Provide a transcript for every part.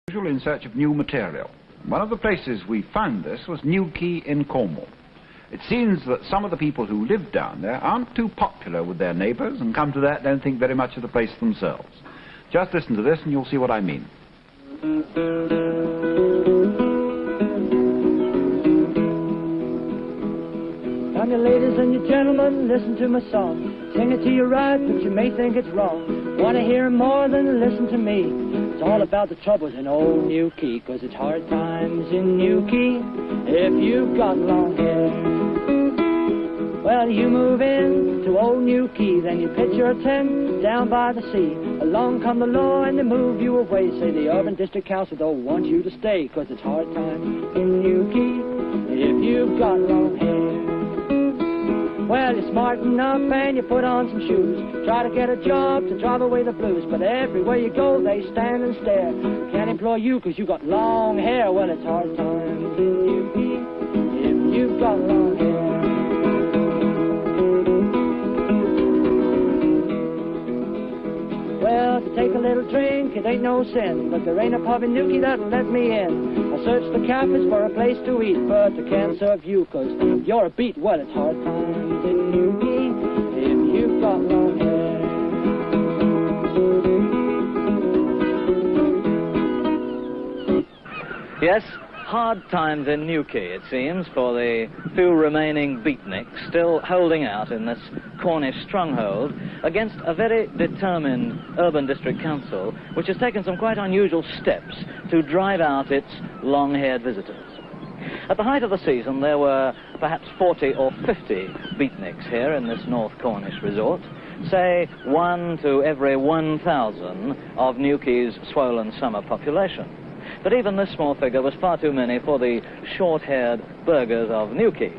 In search of new material. One of the places we found this was Newquay in Cornwall. It seems that some of the people who live down there aren't too popular with their neighbours, and come to that don't think very much of the place themselves. Just listen to this and you'll see what I mean. Come, you ladies and you gentlemen, listen to my song. Sing it to you right, but you may think it's wrong. Want to hear more than listen to me. It's all about the troubles in old Newquay, 'cause it's hard times in Newquay if you've got long hair. Well, you move in to old Newquay, then you pitch your tent down by the sea. Along come the law and they move you away. Say the urban district council don't want you to stay, 'cause it's hard times in Newquay if you've got long hair. Well, you smarten up and you put on some shoes. Try to get a job to drive away the blues. But everywhere you go, they stand and stare. Can't employ you 'cause you got long hair. Well, it's hard times in Newquay if you've got long hair. Well, to take a little drink, it ain't no sin. But there ain't a pub in Newquay that'll let me in. I searched the cafes for a place to eat, but they can't serve you 'cause you're a beat. Well, it's hard times in Newquay if you've got long hair. Yes, hard times in Newquay, it seems, for the few remaining Beatniks still holding out in this Cornish stronghold against a very determined urban district council which has taken some quite unusual steps to drive out its long-haired visitors. At the height of the season there were perhaps 40 or 50 Beatniks here in this North Cornish resort, say 1 to every 1,000 of Newquay's swollen summer population. But even this small figure was far too many for the short-haired burghers of Newquay.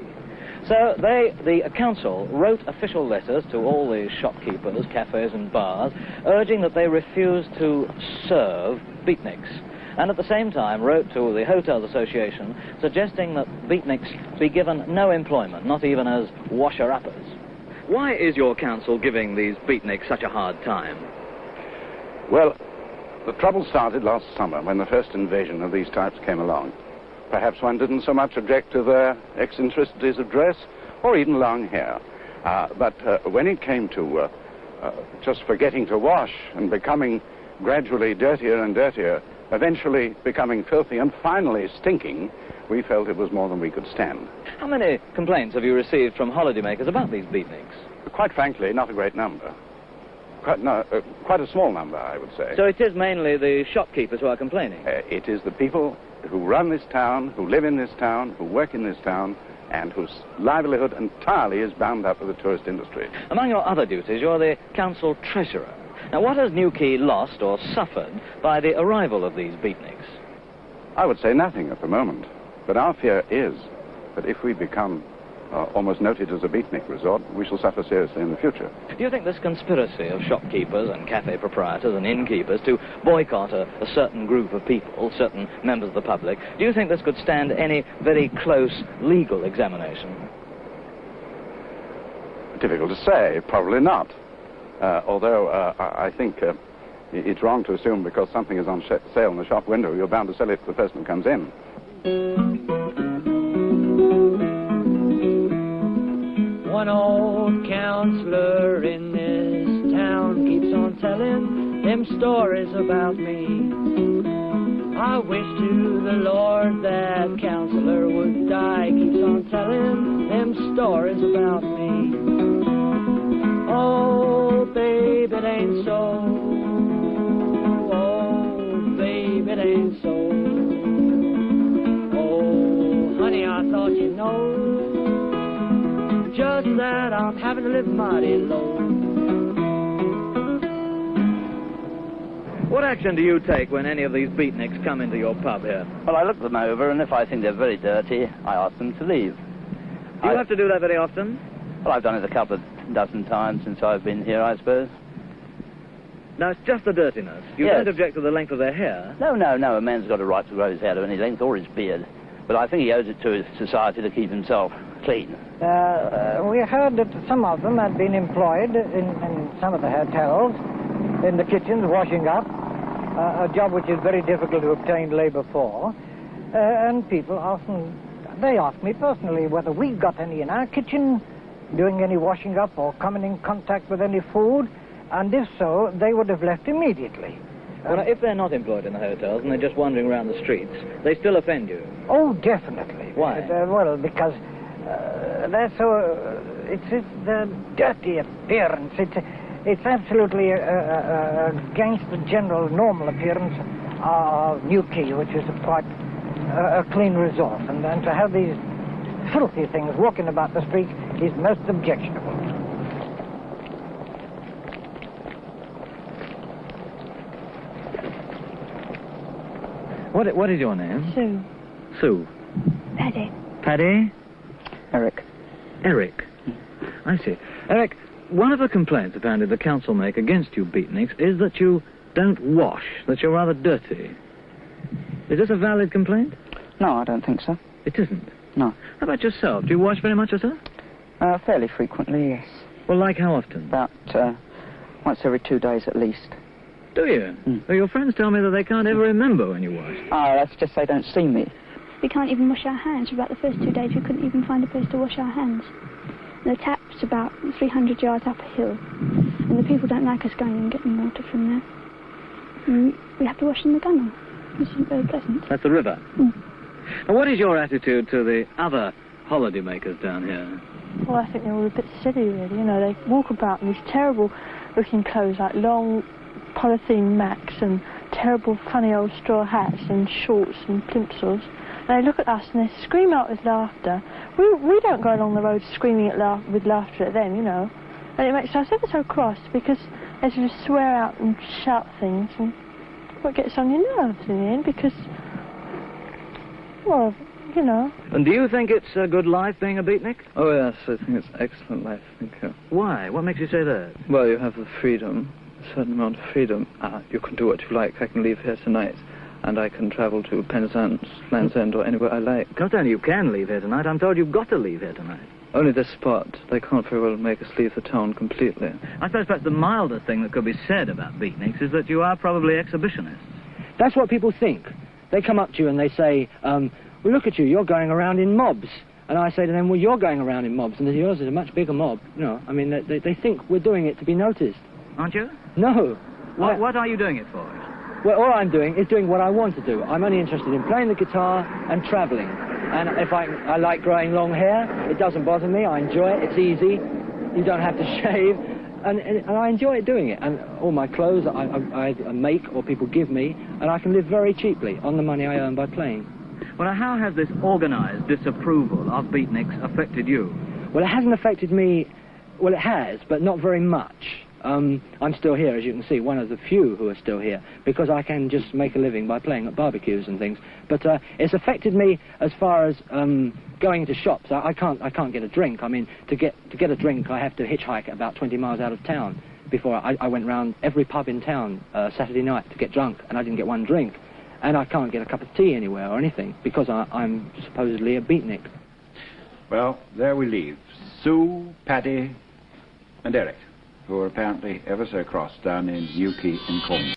So the council wrote official letters to all the shopkeepers, cafes and bars, urging that they refuse to serve Beatniks. And at the same time wrote to the Hotels Association suggesting that Beatniks be given no employment, not even as washer-uppers. Why is your council giving these Beatniks such a hard time? Well, the trouble started last summer when the first invasion of these types came along. Perhaps one didn't so much object to their eccentricities of dress or even long hair. But when it came to just forgetting to wash and becoming gradually dirtier and dirtier, eventually becoming filthy and finally stinking, we felt it was more than we could stand. How many complaints have you received from holidaymakers about these Beatniks? Quite frankly, not a great number. Quite a small number, I would say. So it is mainly the shopkeepers who are complaining? It is the people who run this town, who live in this town, who work in this town, and whose livelihood entirely is bound up with the tourist industry. Among your other duties, you're the council treasurer. Now, what has Newquay lost or suffered by the arrival of these Beatniks? I would say nothing at the moment, but our fear is that if we become almost noted as a Beatnik resort, we shall suffer seriously in the future. Do you think this conspiracy of shopkeepers and cafe proprietors and innkeepers to boycott a certain group of people, certain members of the public, do you think this could stand any very close legal examination? Difficult to say, probably not. Although I think it's wrong to assume because something is on sale in the shop window, you're bound to sell it to the person who comes in. One old counselor in this town keeps on telling them stories about me. I wish to the Lord that counselor would die. Keeps on telling them stories about me. Oh, babe, it ain't so. Oh, babe, it ain't so. Oh, honey, I thought you know. Just that I'm having to live mighty low. What action do you take when any of these Beatniks come into your pub here? Well, I look them over, and if I think they're very dirty, I ask them to leave. Do you have to do that very often? Well, I've done it a couple of dozen times since I've been here, I suppose. Now, it's just the dirtiness. You Yes. don't object to the length of their hair? No, a man's got a right to grow his hair to any length, or his beard. But I think he owes it to his society to keep himself clean. We heard that some of them had been employed in some of the hotels, in the kitchens, washing up. a job which is very difficult to obtain labour for. And people often, they ask me personally whether we've got any in our kitchen, doing any washing up or coming in contact with any food, and if so, they would have left immediately. Well, if they're not employed in the hotels and they're just wandering around the streets, they still offend you? Oh, definitely. Why? Well, because they're so... it's the dirty appearance. It's absolutely against the general normal appearance of Newquay, which is quite a clean resort. And to have these filthy things walking about the street is most objectionable. What is your name? Sue. Sue. Paddy. Paddy? Eric. Eric. I see. Eric, one of the complaints apparently the council make against you Beatniks is that you don't wash, that you're rather dirty. Is this a valid complaint? No, I don't think so. It isn't? No. How about yourself? Do you wash very much yourself? Fairly frequently, yes. Well, like how often? About once every 2 days at least. Do you? Well, your friends tell me that they can't ever remember when you wash. Oh, that's just they don't see me. We can't even wash our hands. For about the first 2 days, we couldn't even find a place to wash our hands. The tap's about 300 yards up a hill, and the people don't like us going and getting water from there. And we have to wash in the gunnel, which isn't very pleasant. That's the river? Now, what is your attitude to the other holiday makers down here? Well, I think they're all a bit silly, really. You know, they walk about in these terrible-looking clothes, like long polythene macks and terrible, funny old straw hats and shorts and plimsolls. They look at us and they scream out with laughter. We don't go along the road screaming with laughter at them, you know. And it makes us ever so cross because they sort of swear out and shout things, and what gets on your nerves in the end because, well, you know. And do you think it's a good life being a beatnik? Oh, yes, I think it's an excellent life, thank you. Why? What makes you say that? Well, you have the freedom, a certain amount of freedom. You can do what you like. I can leave here tonight, and I can travel to Penzance, Land's End, or anywhere I like. Not only you can leave here tonight, I'm told you've got to leave here tonight. Only this spot. They can't very well make us leave the town completely. I suppose perhaps the mildest thing that could be said about beatniks is that you are probably exhibitionists. That's what people think. They come up to you and they say, well, look at you, you're going around in mobs. And I say to them, well, you're going around in mobs, and yours is a much bigger mob. You know, I mean, they think we're doing it to be noticed. Aren't you? No. What are you doing it for? Well, all I'm doing is doing what I want to do. I'm only interested in playing the guitar and travelling. And if I like growing long hair, it doesn't bother me. I enjoy it. It's easy. You don't have to shave. And I enjoy doing it. And all my clothes I make or people give me, and I can live very cheaply on the money I earn by playing. Well, how has this organised disapproval of beatniks affected you? Well, it hasn't affected me. Well, it has, but not very much. I'm still here, as you can see, one of the few who are still here, because I can just make a living by playing at barbecues and things. But it's affected me as far as going to shops. I can't get a drink. I mean, to get a drink, I have to hitchhike about 20 miles out of town. Before I went round every pub in town Saturday night to get drunk, and I didn't get one drink. And I can't get a cup of tea anywhere or anything, because I'm supposedly a beatnik. Well, there we leave Sue, Paddy, and Eric, who are apparently ever so cross down in Newquay in Cornwall.